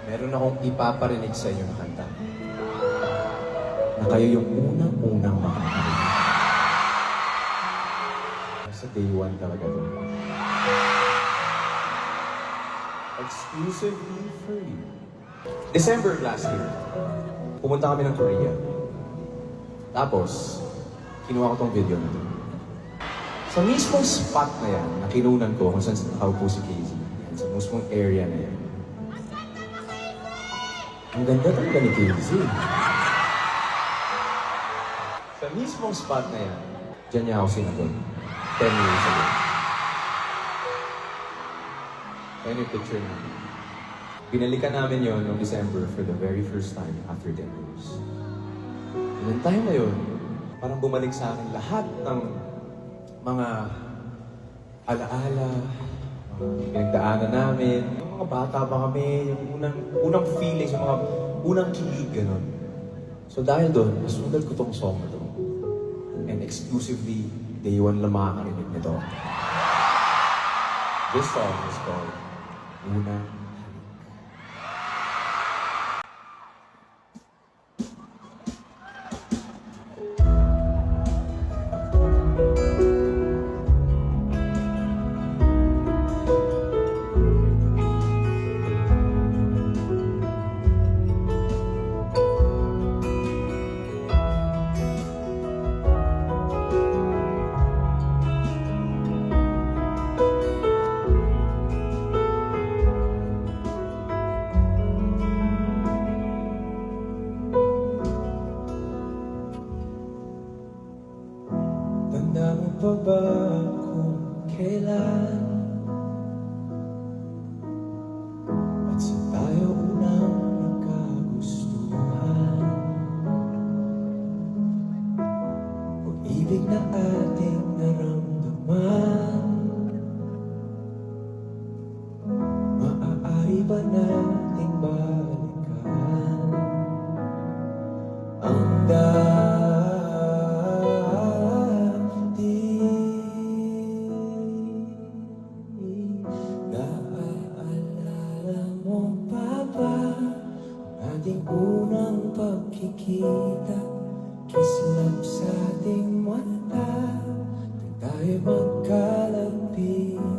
Meron akong ipaparinig sa inyo na kanta. Na kayo yung unang-unang makakarinig. Sa day one talaga to. Exclusively for you. December last year, pumunta kami ng Korea. Tapos, kinuha ko tong video na to. Sa mismong spot na yan, na kinunan ko kung saan nakaupo si Casey. Yan, sa mismong area na yan. Ang ganda talaga ni Casey. Sa mismong spot na yan, dyan niya ako sinagot. 10 years ago. Ayan yung picture namin. Binalikan namin yon noong December for the very first time after 10 years. And then time na yun, parang bumalik sa akin lahat ng mga alaala, mga pinagdaanan namin, yung mga bata pa kami, yung unang feelings, yung mga unang kilig, gano'n. So dahil doon, nasunod ko tong song na to. And exclusively, day one lang makakarinig nito. This song is called Unang Halik. Tanda mo pa ba kung kailan at sa tayo unang nagkagustuhan? Pag-ibig na ating naramdaman, maaari ba nating balikan ang ating unang pagkikita, kislap sa ating mata, nang tayo magkalapit.